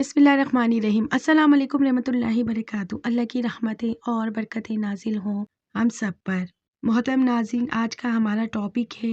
بسم اللہ الرحمن الرحیم۔ السلام علیکم رحمۃ اللہ وبرکاتہ۔ اللہ کی رحمتیں اور برکتیں نازل ہوں ہم سب پر۔ محترم ناظرین، آج کا ہمارا ٹاپک ہے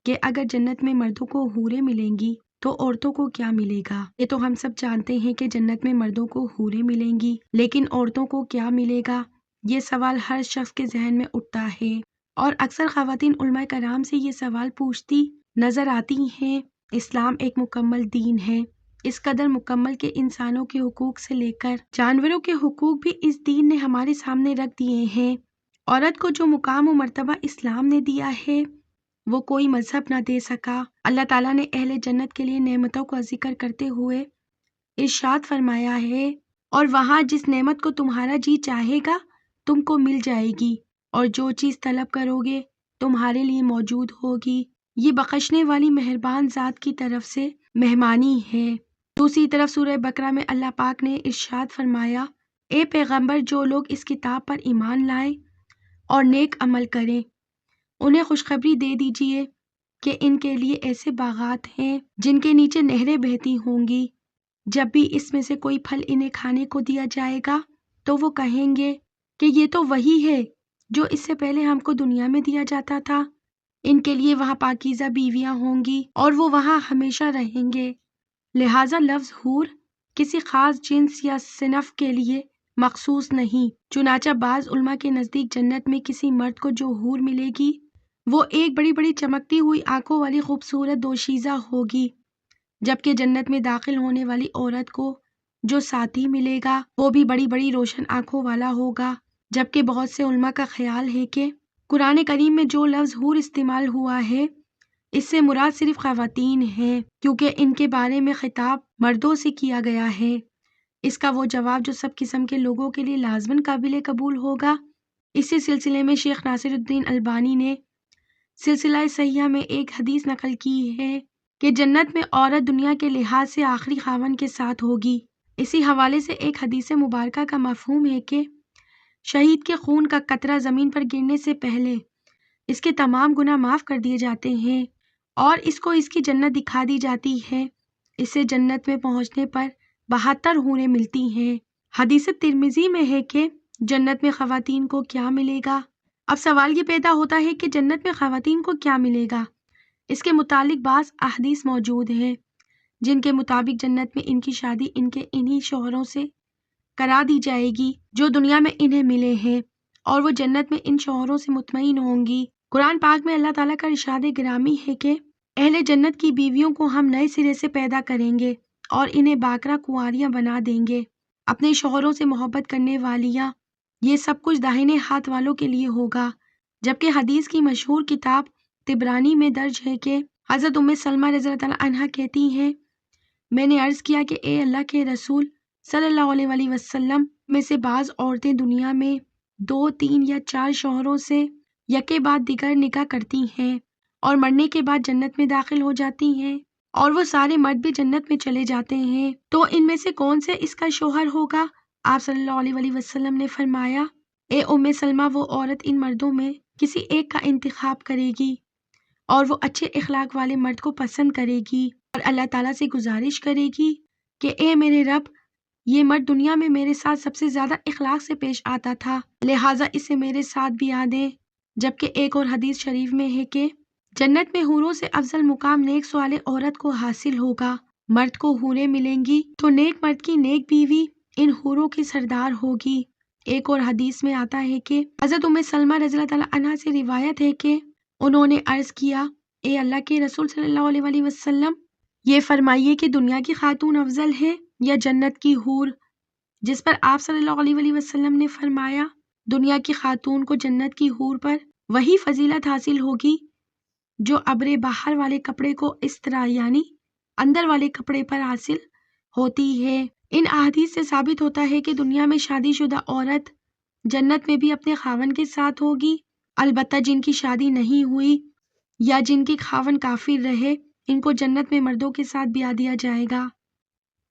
کہ اگر جنت میں مردوں کو حوریں ملیں گی تو عورتوں کو کیا ملے گا۔ یہ تو ہم سب جانتے ہیں کہ جنت میں مردوں کو حوریں ملیں گی، لیکن عورتوں کو کیا ملے گا؟ یہ سوال ہر شخص کے ذہن میں اٹھتا ہے، اور اکثر خواتین علماء کرام سے یہ سوال پوچھتی نظر آتی ہیں۔ اسلام ایک مکمل دین ہے، اس قدر مکمل کہ انسانوں کے حقوق سے لے کر جانوروں کے حقوق بھی اس دین نے ہمارے سامنے رکھ دیے ہیں۔ عورت کو جو مقام و مرتبہ اسلام نے دیا ہے وہ کوئی مذہب نہ دے سکا۔ اللہ تعالیٰ نے اہل جنت کے لیے نعمتوں کا ذکر کرتے ہوئے ارشاد فرمایا ہے، اور وہاں جس نعمت کو تمہارا جی چاہے گا تم کو مل جائے گی، اور جو چیز طلب کرو گے تمہارے لیے موجود ہوگی۔ یہ بخشنے والی مہربان ذات کی طرف سے مہمانی ہے۔ دوسری طرف سورہ بقرہ میں اللہ پاک نے ارشاد فرمایا، اے پیغمبر، جو لوگ اس کتاب پر ایمان لائیں اور نیک عمل کریں انہیں خوشخبری دے دیجئے کہ ان کے لیے ایسے باغات ہیں جن کے نیچے نہریں بہتی ہوں گی۔ جب بھی اس میں سے کوئی پھل انہیں کھانے کو دیا جائے گا تو وہ کہیں گے کہ یہ تو وہی ہے جو اس سے پہلے ہم کو دنیا میں دیا جاتا تھا۔ ان کے لیے وہاں پاکیزہ بیویاں ہوں گی اور وہ وہاں ہمیشہ رہیں گے۔ لہٰذا لفظ حور کسی خاص جنس یا صنف کے لیے مخصوص نہیں، چنانچہ بعض علماء کے نزدیک جنت میں کسی مرد کو جو حور ملے گی وہ ایک بڑی بڑی چمکتی ہوئی آنکھوں والی خوبصورت دوشیزہ ہوگی، جبکہ جنت میں داخل ہونے والی عورت کو جو ساتھی ملے گا وہ بھی بڑی بڑی روشن آنکھوں والا ہوگا۔ جبکہ بہت سے علماء کا خیال ہے کہ قرآن کریم میں جو لفظ حور استعمال ہوا ہے اس سے مراد صرف خواتین ہیں، کیونکہ ان کے بارے میں خطاب مردوں سے کیا گیا ہے۔ اس کا وہ جواب جو سب قسم کے لوگوں کے لیے لازماً قابل قبول ہوگا۔ اسی سلسلے میں شیخ ناصر الدین البانی نے سلسلہ صحیحہ میں ایک حدیث نقل کی ہے کہ جنت میں عورت دنیا کے لحاظ سے آخری خاوند کے ساتھ ہوگی۔ اسی حوالے سے ایک حدیث مبارکہ کا مفہوم ہے کہ شہید کے خون کا قطرہ زمین پر گرنے سے پہلے اس کے تمام گناہ معاف کر دیے جاتے ہیں اور اس کو اس کی جنت دکھا دی جاتی ہے۔ اسے جنت میں پہنچنے پر 72 حوریں ملتی ہیں۔ حدیث ترمذی میں ہے کہ جنت میں خواتین کو کیا ملے گا۔ اب سوال یہ پیدا ہوتا ہے کہ جنت میں خواتین کو کیا ملے گا۔ اس کے متعلق بعض احادیث موجود ہیں جن کے مطابق جنت میں ان کی شادی ان کے انہی شوہروں سے کرا دی جائے گی جو دنیا میں انہیں ملے ہیں، اور وہ جنت میں ان شوہروں سے مطمئن ہوں گی۔ قرآن پاک میں اللہ تعالیٰ کا ارشاد گرامی ہے کہ اہل جنت کی بیویوں کو ہم نئے سرے سے پیدا کریں گے اور انہیں باکرہ کنواریاں بنا دیں گے۔ اپنے شوہروں سے محبت کرنے والیاں، یہ سب کچھ داہنے ہاتھ والوں کے لیے ہوگا۔ جبکہ حدیث کی مشہور کتاب طبرانی میں درج ہے کہ حضرت سلمہ رضی اللہ عنہا کہتی ہیں، میں نے عرض کیا کہ اے اللہ کے رسول صلی اللہ علیہ وآلہ وسلم، میں سے بعض عورتیں دنیا میں 2، 3 یا 4 شوہروں سے یکے بعد دیگر نکاح کرتی ہیں اور مرنے کے بعد جنت میں داخل ہو جاتی ہیں، اور وہ سارے مرد بھی جنت میں چلے جاتے ہیں، تو ان میں سے کون سے اس کا شوہر ہوگا؟ آپ صلی اللہ علیہ وآلہ وسلم نے فرمایا، اے سلمہ، وہ عورت ان مردوں میں کسی ایک کا انتخاب کرے گی اور وہ اچھے اخلاق والے مرد کو پسند کرے گی اور اللہ تعالیٰ سے گزارش کرے گی کہ اے میرے رب، یہ مرد دنیا میں میرے ساتھ سب سے زیادہ اخلاق سے پیش آتا تھا، لہٰذا اسے میرے ساتھ بھی آ دیں۔ جبکہ ایک اور حدیث شریف میں ہے کہ جنت میں حوروں سے افضل مقام نیک سوال عورت کو حاصل ہوگا۔ مرد کو حوریں ملیں گی تو نیک مرد کی نیک بیوی ان حوروں کی سردار ہوگی۔ ایک اور حدیث میں آتا ہے کہ حضرت سلمہ رضی اللہ عنہا سے روایت ہے کہ انہوں نے عرض کیا، اے اللہ کے رسول صلی اللہ علیہ وآلہ وسلم، یہ فرمائیے کہ دنیا کی خاتون افضل ہے یا جنت کی حور؟ جس پر آپ صلی اللہ علیہ وآلہ وسلم نے فرمایا، دنیا کی خاتون کو جنت کی حور پر وہی فضیلت حاصل ہوگی جو ابر بحر والے کپڑے کو اس طرح یعنی اندر والے کپڑے پر حاصل ہوتی ہے۔ ان احادیث سے ثابت ہوتا ہے کہ دنیا میں شادی شدہ عورت جنت میں بھی اپنے خاوند کے ساتھ ہوگی، البتہ جن کی شادی نہیں ہوئی یا جن کے خاوند کافر رہے ان کو جنت میں مردوں کے ساتھ بیاہ دیا جائے گا۔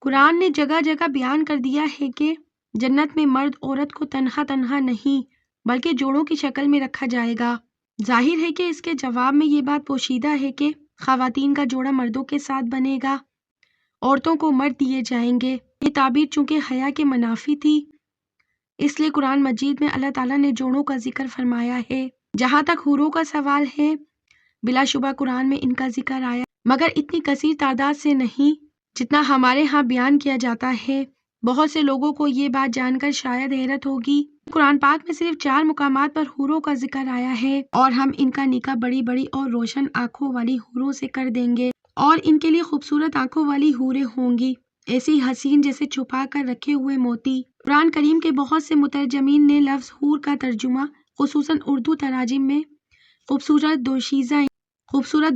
قرآن نے جگہ جگہ بیان کر دیا ہے کہ جنت میں مرد عورت کو تنہا تنہا نہیں بلکہ جوڑوں کی شکل میں رکھا جائے گا۔ ظاہر ہے کہ اس کے جواب میں یہ بات پوشیدہ ہے کہ خواتین کا جوڑا مردوں کے ساتھ بنے گا، عورتوں کو مرد دیے جائیں گے، یہ تعبیر چونکہ حیا کے منافی تھی، اس لیے قرآن مجید میں اللہ تعالیٰ نے جوڑوں کا ذکر فرمایا ہے۔ جہاں تک حوروں کا سوال ہے، بلا شبہ قرآن میں ان کا ذکر آیا، مگر اتنی کثیر تعداد سے نہیں جتنا ہمارے ہاں بیان کیا جاتا ہے۔ بہت سے لوگوں کو یہ بات جان کر شاید حیرت ہوگی، قرآن پاک میں صرف 4 مقامات پر حوروں کا ذکر آیا ہے، اور ہم ان کا نکاح بڑی بڑی اور روشن آنکھوں والی حوروں سے کر دیں گے، اور ان کے لیے خوبصورت آنکھوں والی حوریں ہوں گی، ایسی حسین جیسے چھپا کر رکھے ہوئے موتی۔ قرآن کریم کے بہت سے مترجمین نے لفظ حور کا ترجمہ خصوصاً اردو تراجم میں خوبصورت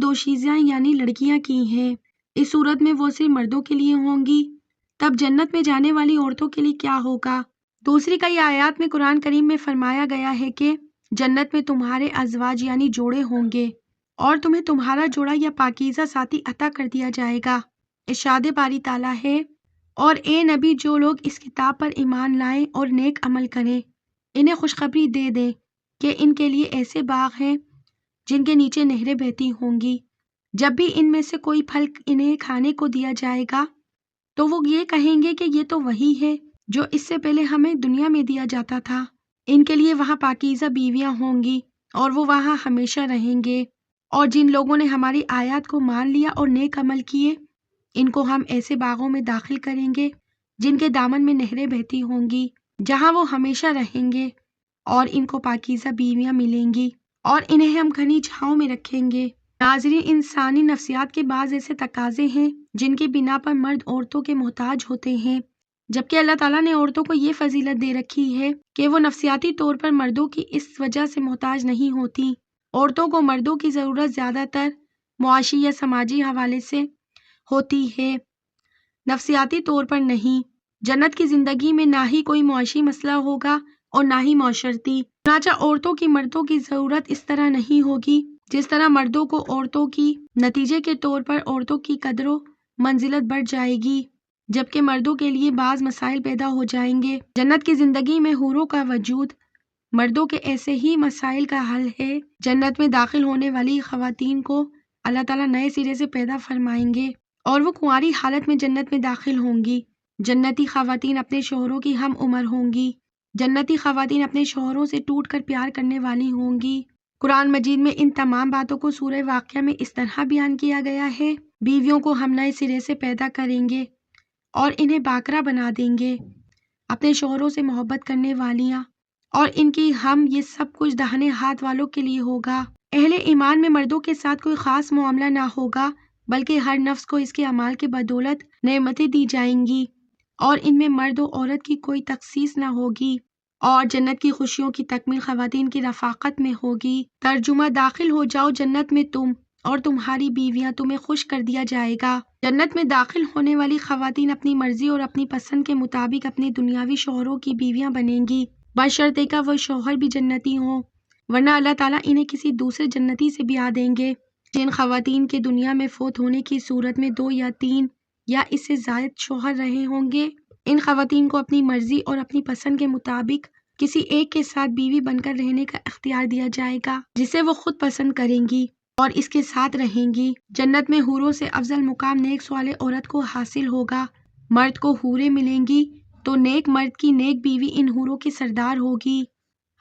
دوشیزہ یعنی لڑکیاں کی ہیں۔ اس صورت میں وہ صرف مردوں کے لیے ہوں گی، تب جنت میں جانے والی عورتوں کے لیے کیا ہوگا؟ دوسری کئی آیات میں قرآن کریم میں فرمایا گیا ہے کہ جنت میں تمہارے ازواج یعنی جوڑے ہوں گے، اور تمہیں تمہارا جوڑا یا پاکیزہ ساتھی عطا کر دیا جائے گا۔ ارشاد باری تعالیٰ ہے، اور اے نبی، جو لوگ اس کتاب پر ایمان لائیں اور نیک عمل کریں، انہیں خوشخبری دے دیں کہ ان کے لیے ایسے باغ ہیں جن کے نیچے نہریں بہتی ہوں گی۔ جب بھی ان میں سے کوئی پھل انہیں کھانے کو دیا جائے گا تو وہ یہ کہیں گے کہ یہ تو وہی ہے جو اس سے پہلے ہمیں دنیا میں دیا جاتا تھا۔ ان کے لیے وہاں پاکیزہ بیویاں ہوں گی اور وہ وہاں ہمیشہ رہیں گے، اور جن لوگوں نے ہماری آیات کو مان لیا اور نیک عمل کیے، ان کو ہم ایسے باغوں میں داخل کریں گے جن کے دامن میں نہریں بہتی ہوں گی، جہاں وہ ہمیشہ رہیں گے، اور ان کو پاکیزہ بیویاں ملیں گی، اور انہیں ہم گھنی چھاؤں میں رکھیں گے۔ ناظرین، انسانی نفسیات کے بعض ایسے تقاضے ہیں جن کی بنا پر مرد عورتوں کے محتاج ہوتے ہیں، جبکہ اللہ تعالیٰ نے عورتوں کو یہ فضیلت دے رکھی ہے کہ وہ نفسیاتی طور پر مردوں کی اس وجہ سے محتاج نہیں ہوتی۔ عورتوں کو مردوں کی ضرورت زیادہ تر معاشی یا سماجی حوالے سے ہوتی ہے، نفسیاتی طور پر نہیں۔ جنت کی زندگی میں نہ ہی کوئی معاشی مسئلہ ہوگا اور نہ ہی معاشرتی، چنانچہ عورتوں کی مردوں کی ضرورت اس طرح نہیں ہوگی جس طرح مردوں کو عورتوں کی، نتیجے کے طور پر عورتوں کی قدر و منزلت بڑھ جائے گی، جبکہ مردوں کے لیے بعض مسائل پیدا ہو جائیں گے۔ جنت کی زندگی میں حوروں کا وجود مردوں کے ایسے ہی مسائل کا حل ہے۔ جنت میں داخل ہونے والی خواتین کو اللہ تعالیٰ نئے سرے سے پیدا فرمائیں گے، اور وہ کنواری حالت میں جنت میں داخل ہوں گی۔ جنتی خواتین اپنے شوہروں کی ہم عمر ہوں گی۔ جنتی خواتین اپنے شوہروں سے ٹوٹ کر پیار کرنے والی ہوں گی۔ قرآن مجید میں ان تمام باتوں کو سورہ واقعہ میں اس طرح بیان کیا گیا ہے، بیویوں کو ہم نئے سرے سے پیدا کریں گے اور انہیں باکرا بنا دیں گے، اپنے شوہروں سے محبت کرنے والیاں، اور ان کی ہم یہ سب کچھ داہنے ہاتھ والوں کے لیے ہوگا۔ اہل ایمان میں مردوں کے ساتھ کوئی خاص معاملہ نہ ہوگا، بلکہ ہر نفس کو اس کے اعمال کے بدولت نعمتیں دی جائیں گی، اور ان میں مرد و عورت کی کوئی تخصیص نہ ہوگی، اور جنت کی خوشیوں کی تکمیل خواتین کی رفاقت میں ہوگی۔ ترجمہ، داخل ہو جاؤ جنت میں تم اور تمہاری بیویاں، تمہیں خوش کر دیا جائے گا۔ جنت میں داخل ہونے والی خواتین اپنی مرضی اور اپنی پسند کے مطابق اپنے دنیاوی شوہروں کی بیویاں بنیں گی، بشرطے کہ وہ شوہر بھی جنتی ہوں، ورنہ اللہ تعالیٰ انہیں کسی دوسرے جنتی سے بیاہ دیں گے۔ جن خواتین کے دنیا میں فوت ہونے کی صورت میں 2 یا 3 یا اس سے زائد شوہر رہے ہوں گے، ان خواتین کو اپنی مرضی اور اپنی پسند کے مطابق کسی ایک کے ساتھ بیوی بن کر رہنے کا اختیار دیا جائے گا جسے وہ خود پسند کریں گی اور اس کے ساتھ رہیں گی۔ جنت میں حوروں سے افضل مقام نیک صالح عورت کو حاصل ہوگا۔ مرد کو حوریں ملیں گی تو نیک مرد کی نیک بیوی ان حوروں کی سردار ہوگی۔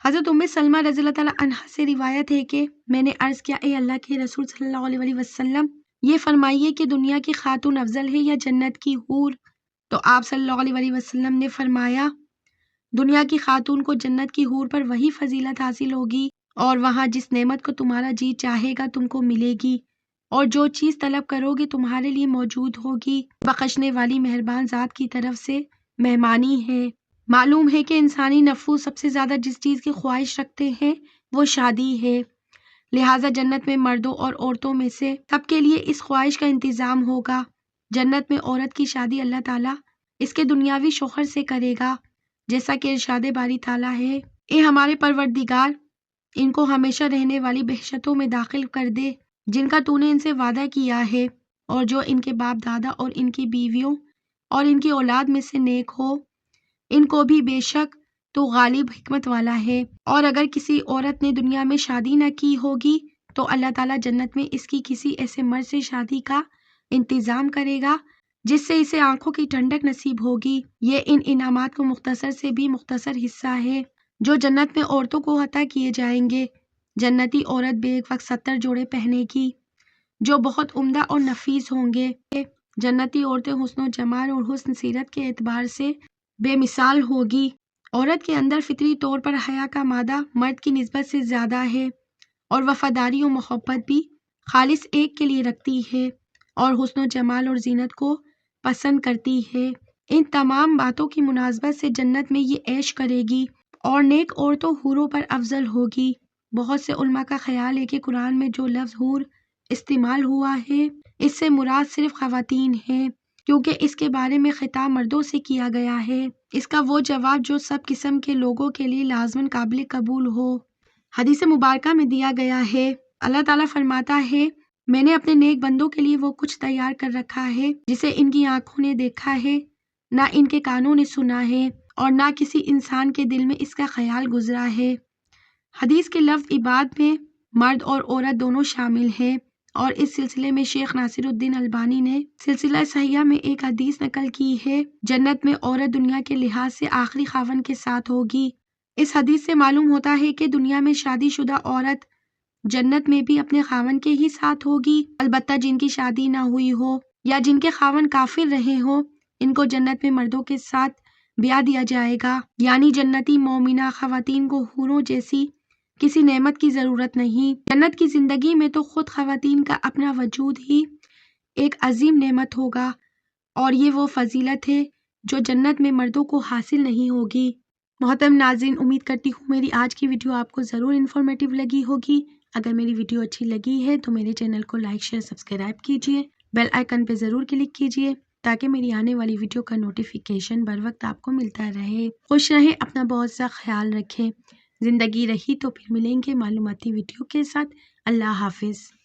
حضرت ام سلمہ رضی اللہ تعالیٰ عنہا سے روایت ہے کہ میں نے عرض کیا، اے اللہ کے رسول صلی اللہ علیہ وسلم، یہ فرمائیے کہ دنیا کی خاتون افضل ہے یا جنت کی حور؟ تو آپ صلی اللہ علیہ وسلم نے فرمایا، دنیا کی خاتون کو جنت کی حور پر وہی فضیلت حاصل ہوگی، اور وہاں جس نعمت کو تمہارا جی چاہے گا تم کو ملے گی، اور جو چیز طلب کرو گے تمہارے لیے موجود ہوگی۔ بخشنے والی مہربان ذات کی طرف سے مہمانی ہے۔ معلوم ہے کہ انسانی نفوس سب سے زیادہ جس چیز کی خواہش رکھتے ہیں وہ شادی ہے، لہٰذا جنت میں مردوں اور عورتوں میں سے سب کے لیے اس خواہش کا انتظام ہوگا۔ جنت میں عورت کی شادی اللہ تعالیٰ اس کے دنیاوی شوہر سے کرے گا، جیسا کہ ارشاد باری تعالیٰ ہے، اے ہمارے پروردگار، ان کو ہمیشہ رہنے والی بہشتوں میں داخل کر دے جن کا تو نے ان سے وعدہ کیا ہے، اور جو ان کے باپ دادا اور ان کی بیویوں اور ان کی اولاد میں سے نیک ہو، ان کو بھی بے شک تو غالب حکمت والا ہے۔ اور اگر کسی عورت نے دنیا میں شادی نہ کی ہوگی تو اللہ تعالیٰ جنت میں اس کی کسی ایسے مرد سے شادی کا انتظام کرے گا جس سے اسے آنکھوں کی ٹھنڈک نصیب ہوگی۔ یہ ان انعامات کو مختصر سے بھی مختصر حصہ ہے جو جنت میں عورتوں کو عطا کیے جائیں گے۔ جنتی عورت بیک وقت 70 جوڑے پہنے گی جو بہت عمدہ اور نفیس ہوں گے۔ جنتی عورتیں حسن و جمال اور حسن سیرت کے اعتبار سے بے مثال ہوگی۔ عورت کے اندر فطری طور پر حیا کا مادہ مرد کی نسبت سے زیادہ ہے اور وفاداری و محبت بھی خالص ایک کے لیے رکھتی ہے اور حسن و جمال اور زینت کو پسند کرتی ہے۔ ان تمام باتوں کی مناسبت سے جنت میں یہ عیش کرے گی اور نیک عورتوں حوروں پر افضل ہوگی۔ بہت سے علماء کا خیال ہے کہ قرآن میں جو لفظ حور استعمال ہوا ہے اس سے مراد صرف خواتین ہیں کیونکہ اس کے بارے میں خطاب مردوں سے کیا گیا ہے۔ اس کا وہ جواب جو سب قسم کے لوگوں کے لیے لازماً قابل قبول ہو حدیث مبارکہ میں دیا گیا ہے۔ اللہ تعالیٰ فرماتا ہے میں نے اپنے نیک بندوں کے لیے وہ کچھ تیار کر رکھا ہے جسے ان کی آنکھوں نے دیکھا ہے، نہ ان کے کانوں نے سنا ہے اور نہ کسی انسان کے دل میں اس کا خیال گزرا ہے۔ حدیث کے لفظ عباد میں مرد اور عورت دونوں شامل ہیں اور اس سلسلے میں شیخ ناصر الدین البانی نے سلسلہ صحیحہ میں ایک حدیث نقل کی ہے، جنت میں عورت دنیا کے لحاظ سے آخری خاوند کے ساتھ ہوگی۔ اس حدیث سے معلوم ہوتا ہے کہ دنیا میں شادی شدہ عورت جنت میں بھی اپنے خاوند کے ہی ساتھ ہوگی، البتہ جن کی شادی نہ ہوئی ہو یا جن کے خاوند کافر رہے ہوں ان کو جنت میں مردوں کے ساتھ بیاہ دیا جائے گا، یعنی جنتی مومنہ خواتین کو حوروں جیسی کسی نعمت کی ضرورت نہیں۔ جنت کی زندگی میں تو خود خواتین کا اپنا وجود ہی ایک عظیم نعمت ہوگا اور یہ وہ فضیلت ہے جو جنت میں مردوں کو حاصل نہیں ہوگی۔ محترم ناظرین، امید کرتی ہوں میری آج کی ویڈیو آپ کو ضرور انفارمیٹیو لگی ہوگی۔ اگر میری ویڈیو اچھی لگی ہے تو میرے چینل کو لائک شیئر سبسکرائب کیجیے، بیل آئیکن پہ ضرور کلک کیجیے تاکہ میری آنے والی ویڈیو کا نوٹیفیکیشن بر وقت آپ کو ملتا رہے۔ خوش رہیں، اپنا بہت سا خیال رکھیں۔ زندگی رہی تو پھر ملیں گے معلوماتی ویڈیو کے ساتھ۔ اللہ حافظ۔